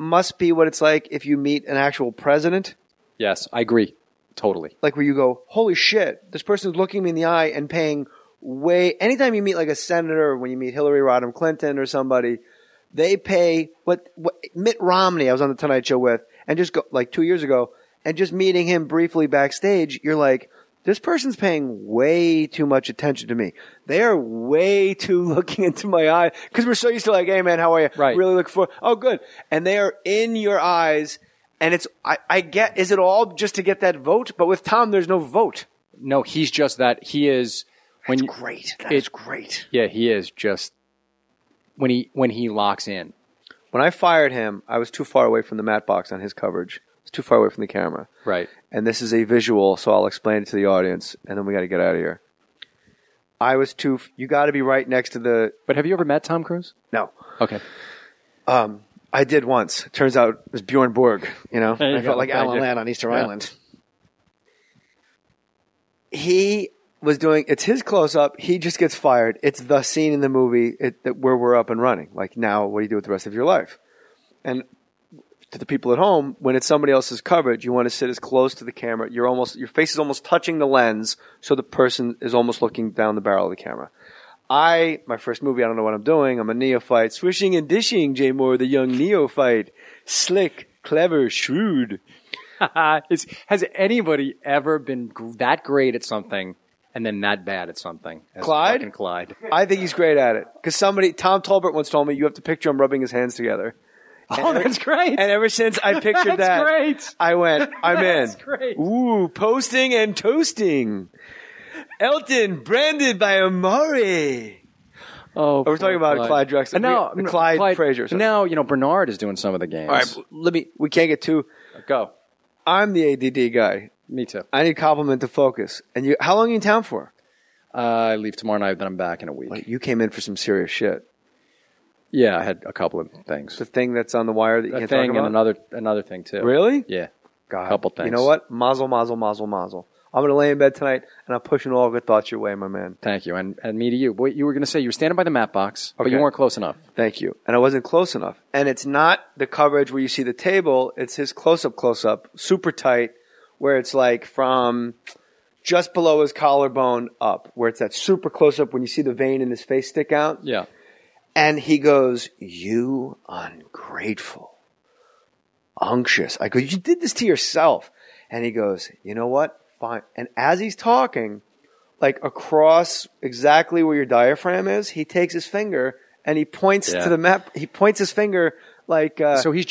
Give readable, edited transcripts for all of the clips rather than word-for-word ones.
must be what it's like if you meet an actual president. Yes, I agree. Totally. Like where you go, holy shit, this person's looking me in the eye and paying way. Anytime you meet like a senator, or when you meet Hillary Rodham Clinton or somebody, they pay what Mitt Romney I was on the Tonight Show with, and just go like 2 years ago, and just meeting him briefly backstage, you're like, this person's paying way too much attention to me. They are way too looking into my eye because we're so used to like, hey man, how are you? Right. Really looking for? Oh, good. And they are in your eyes, and it's I get. Is it all just to get that vote? But with Tom, there's no vote. No, he's just that. He is. That's great. That's great. Yeah, he is just when he locks in. When I fired him, I was too far away from the matte box on his coverage. I was too far away from the camera. Right. And this is a visual, so I'll explain it to the audience, and then we got to get out of here. I was too. You got to be right next to the. But have you ever met Tom Cruise? No. Okay. I did once. Turns out it was Bjorn Borg. You know, There you I go. felt like Thank Alan you. Ladd on Easter Yeah. Island. He was doing. It's his close up. He just gets fired. It's the scene in the movie where we're up and running. Like now, what do you do with the rest of your life? And to the people at home, when it's somebody else's coverage, you want to sit as close to the camera. Your face is almost touching the lens, so the person is almost looking down the barrel of the camera. My first movie, I don't know what I'm doing. I'm a neophyte. Swishing and dishing, Jay Mohr, the young neophyte. Slick, clever, shrewd. Has anybody ever been that great at something and then that bad at something? As Clyde? fucking Clyde. I think he's great at it. Because Tom Tolbert once told me, you have to picture him rubbing his hands together. Oh, that's great. And ever since I pictured That's that, great. I went, I'm in. That's great. Ooh, posting and toasting. Elton, branded by Amari. Oh, We're talking about Clyde Drexler. No, Clyde Frazier. Sorry. Now, Bernard is doing some of the games. All right, we can't get too. Go. I'm the ADD guy. Me too. I need Koppelman to focus. And how long are you in town for? I leave tomorrow night, then I'm back in a week. Like, you came in for some serious shit. Yeah, I had a couple of things. The thing that's on the wire that you can't thing talk about? and another thing too. Really? Yeah. God. A couple things. You know what? Mazel, mazel, mazel, mazel. I'm going to lay in bed tonight, and I'm pushing all good thoughts your way, my man. Thank you. And me to you. What you were going to say, you were standing by the matte box, but Okay. you weren't close enough. Thank you. And I wasn't close enough. And it's not the coverage where you see the table. It's his close-up, super tight, where it's like from just below his collarbone up, where it's that super close-up when you see the vein in his face stick out. Yeah. And he goes, you ungrateful, unctuous. I go, you did this to yourself. And he goes, you know what? Fine. And as he's talking, like across exactly where your diaphragm is, he takes his finger and he points to the map. He points his finger like. So he's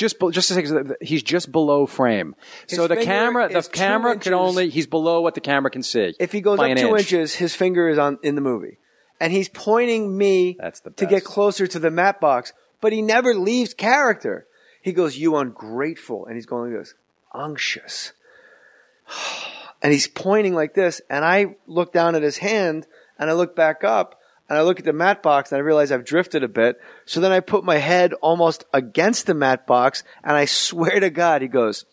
he's just below frame. So the finger camera is 2 can only inches. he's below what the camera can see. If he goes by up an 2 inch. inches, his finger is in the movie. And he's pointing me That's the to get best. closer to the matte box, but he never leaves character. He goes, you ungrateful. And he's going like this, unctuous. And he's pointing like this. And I look down at his hand and I look back up and I look at the matte box and I realize I've drifted a bit. So then I put my head almost against the matte box and I swear to God, he goes,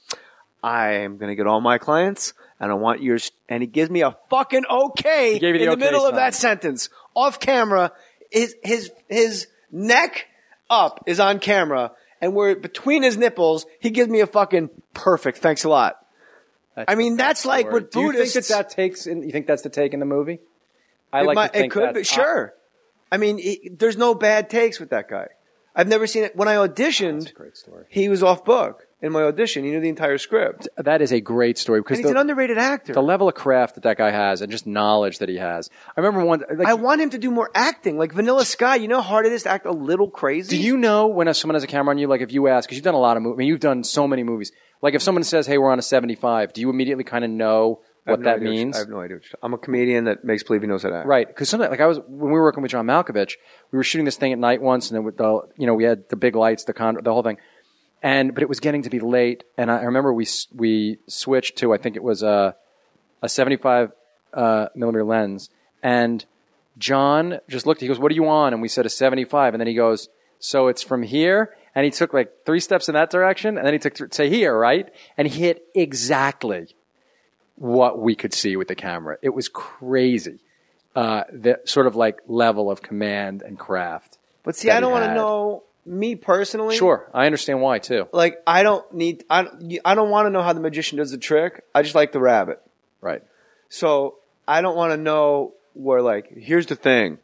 I am going to get all my clients and I want yours. And he gives me a fucking okay He gave you the in the okay middle of sign. that sentence. Off camera, his neck up is on camera, and we're between his nipples. He gives me a fucking perfect. Thanks a lot. I mean, that's like what Do you Buddhists. think that takes? You think that's the take in the movie? I like to think it could be, sure. I mean, there's no bad takes with that guy. I've never seen it. When I auditioned, That's a great story. he was off book in my audition. He knew the entire script. That is a great story And because he's an underrated actor. the level of craft that guy has and just knowledge that he has. I remember one. I want him to do more acting. Like Vanilla Sky, you know how hard it is to act a little crazy? Do you know when someone has a camera on you, like if you ask, because you've done a lot of movies, I mean, you've done so many movies. Like if someone says, hey, we're on a 75, do you immediately kind of know what that means? I have no idea. I'm a comedian that makes believe he knows how to act. Right. Because something like when we were working with John Malkovich, we were shooting this thing at night once, and then with we had the big lights, the whole thing. But it was getting to be late, and I remember we switched to, I think it was a 75 millimeter lens, and John just looked. He goes, "What are you on?" And we said a 75, and then he goes, "So it's from here." And he took like 3 steps in that direction, and then he took say here, right? And he hit exactly what we could see with the camera. It was crazy. The sort of like level of command and craft. But see, I don't want to had. know me personally. Sure, I understand why too. Like, I don't want to know how the magician does the trick. I just like the rabbit. Right. So I don't want to know where, like, here's the thing.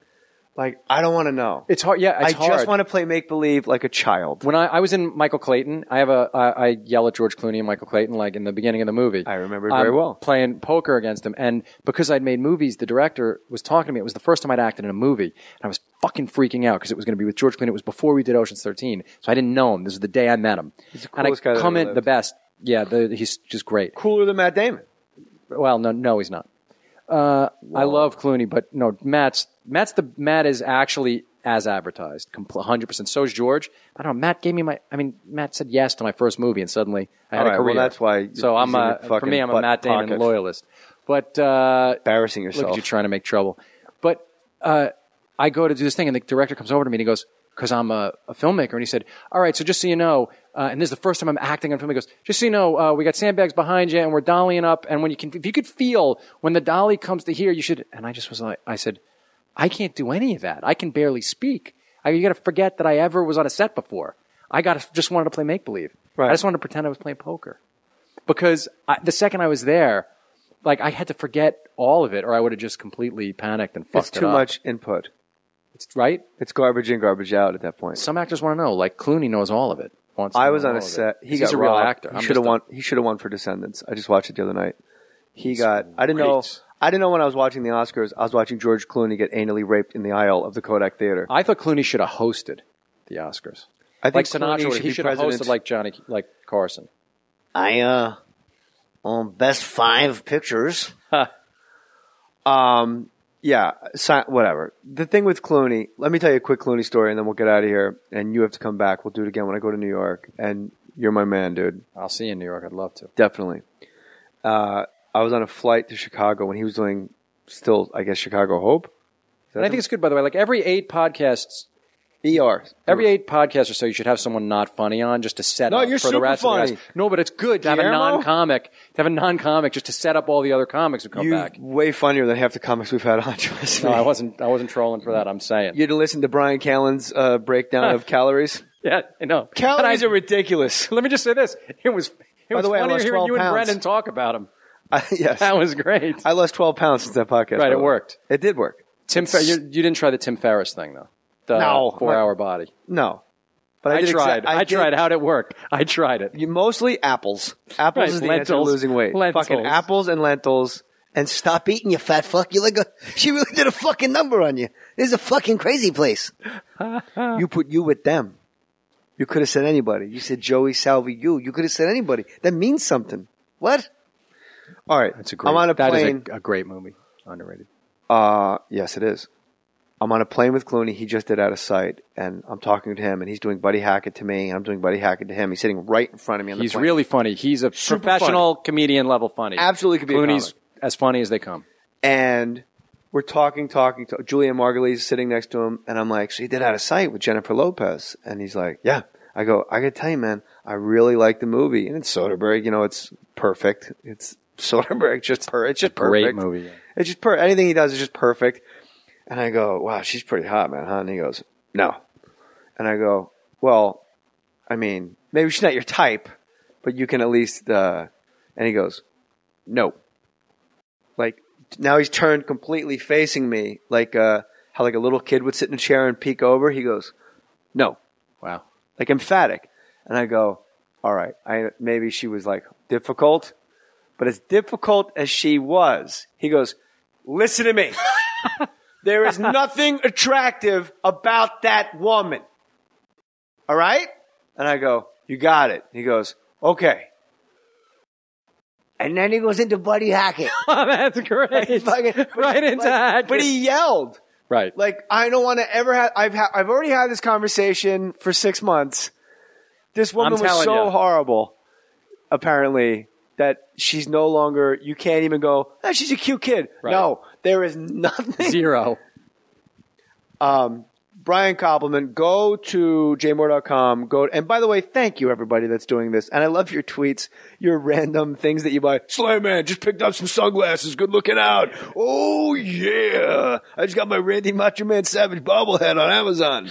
Like, I don't want to know. It's hard. Yeah, it's hard. I just want to play make-believe like a child. When I was in Michael Clayton, I yell at George Clooney and Michael Clayton like in the beginning of the movie. I remember it very well. Playing poker against him. And because I'd made movies, the director was talking to me. It was the first time I'd acted in a movie. And I was fucking freaking out because it was going to be with George Clooney. It was before we did Ocean's 13. So I didn't know him. This was the day I met him. He's the coolest guy and I that come ever in lived. the best. Yeah, he's just great. Cooler than Matt Damon. Well, no, he's not. I love Clooney, but no, Matt is actually as advertised, 100%. So is George. I don't know. Matt said yes to my first movie, and suddenly I had a career. Well, that's why. So for me, I'm a Matt Damon loyalist. But embarrassing yourself. Look at you trying to make trouble. But I go to do this thing, and the director comes over to me and he goes, because I'm a filmmaker, and he said, all right, so just so you know, and this is the first time I'm acting on film, he goes, just so you know, we got sandbags behind you, and we're dollying up, and if you could feel when the dolly comes to here, you should, and I just was like, I said, I can't do any of that. I can barely speak. You got to forget that I ever was on a set before. Just wanted to play make-believe. Right. I just wanted to pretend I was playing poker. Because the second I was there, like, I had to forget all of it, or I would have just completely panicked and fucked it up. It's too much input. It's right. It's garbage in, garbage out at that point. Some actors want to know. Like Clooney knows all of it. I was on a set. He's a real actor. He should have won for Descendants. I just watched it the other night. I didn't know when I was watching the Oscars. I was watching George Clooney get anally raped in the aisle of the Kodak Theater. I thought Clooney should have hosted the Oscars. I think like Sinatra, he should have hosted like Carson. I on Best Five Pictures. Yeah, whatever. The thing with Clooney, let me tell you a quick Clooney story, and then we'll get out of here. And you have to come back. We'll do it again when I go to New York. And you're my man, dude. I'll see you in New York. I'd love to. Definitely. I was on a flight to Chicago when he was doing still, I guess, Chicago Hope. And I think it's good, by the way. Like every 8 podcasts, every 8 podcasts or so, you should have someone not funny on just to set up you're for the rest super of the guys. No, but it's good to have a non-comic just to set up all the other comics who come back. Way funnier than half the comics we've had on. Trust me. No, I wasn't trolling for that. I'm saying you had to listen to Brian Callen's breakdown of calories. Yeah, I know. Calories are ridiculous. Let me just say this: it was funnier hearing you pounds. and Brendan talk about him. Yes, that was great. I lost 12 pounds since that podcast. Right, it worked. It did work. You didn't try the Tim Ferriss thing though. The 4-hour body. No. But I tried. I tried. How'd it work? I tried it. Mostly apples. Apples is the answer to losing weight. Lentils. Fucking apples and lentils. And stop eating, you fat fuck. She really did a fucking number on you. This is a fucking crazy place. You put you with them. You could have said anybody. You said Joey Salvi, you. You could have said anybody. That means something. What? All right. I'm on a plane. That is a great movie. Underrated. Yes, it is. I'm on a plane with Clooney. He just did Out of Sight, and I'm talking to him, and he's doing Buddy Hackett to me, and I'm doing Buddy Hackett to him. He's sitting right in front of me on the plane. He's really funny. He's a professional comedian level funny. Absolutely could be Clooney's a comic. As funny as they come. And we're talking. Julia Margulies sitting next to him, and I'm like, so you did Out of Sight with Jennifer Lopez? And he's like, yeah. I go, I got to tell you, man, I really like the movie. And it's Soderbergh, it's perfect. It's Soderbergh, it's just perfect. Great movie. Yeah. It's just perfect. Anything he does is just perfect. And I go, wow, she's pretty hot, man, huh? And he goes, no. And I go, well, I mean, maybe she's not your type, but you can at least, and he goes, no. Like, now he's turned completely facing me, like how like a little kid would sit in a chair and peek over. He goes, no. Wow. Like emphatic. And I go, all right, maybe she was like difficult, but as difficult as she was, he goes, listen to me. There is nothing attractive about that woman. All right? And I go, you got it. He goes, okay. And then he goes into Buddy Hackett. Oh, that's great. Right into Hackett. But he yelled. Right. Like, I don't want to ever have, I've already had this conversation for 6 months. This woman was so horrible, apparently, that she's no longer, you can't even go, she's a cute kid. Right. No, there is nothing. Zero. Brian Koppelman, go to jmohr.com. And by the way, thank you everybody that's doing this. And I love your tweets, your random things that you buy. Slam Man, just picked up some sunglasses. Good looking out. Oh yeah. I just got my Randy Macho Man Savage bobblehead on Amazon.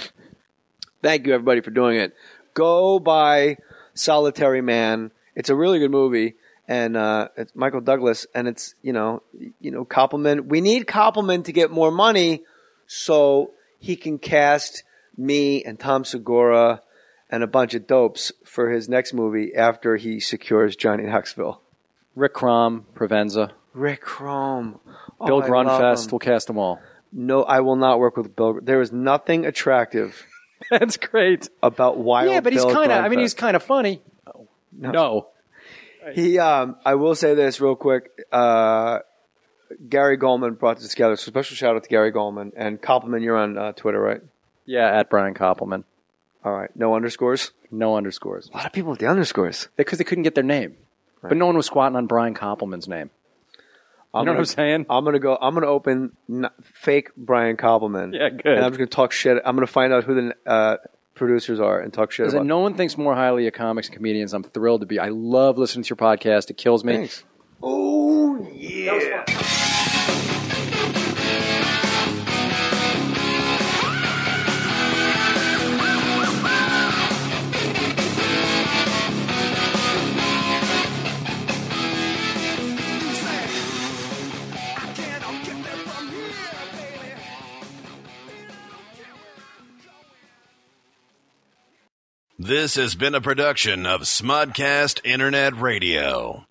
Thank you, everybody, for doing it. Go buy Solitary Man. It's a really good movie, and it's Michael Douglas, and it's Koppelman. We need Koppelman to get more money so he can cast me and Tom Segura and a bunch of dopes for his next movie after he secures Johnny Knoxville. Rick Crom, Provenza. Rick Crom. Bill Grunfest. We'll cast them all. No, I will not work with Bill. There is nothing attractive That's great. about Wild Yeah, but Bill he's kind of. I mean, Grunfest. he's kind of funny. No. He, I will say this real quick. Gary Goldman brought this together. So special shout out to Gary Goldman. And Koppelman, you're on Twitter, right? Yeah, at Brian Koppelman. All right. No underscores? No underscores. A lot of people with the underscores. Because they couldn't get their name. Right. But no one was squatting on Brian Koppelman's name. You know what I'm saying? I'm gonna open fake Brian Koppelman. Yeah, good. And I'm just gonna talk shit. I'm gonna find out who the producers are and talk shit about. No one thinks more highly of comics and comedians. I'm thrilled to be. I love listening to your podcast. It kills me. Thanks. Oh yeah. This has been a production of Smudcast Internet Radio.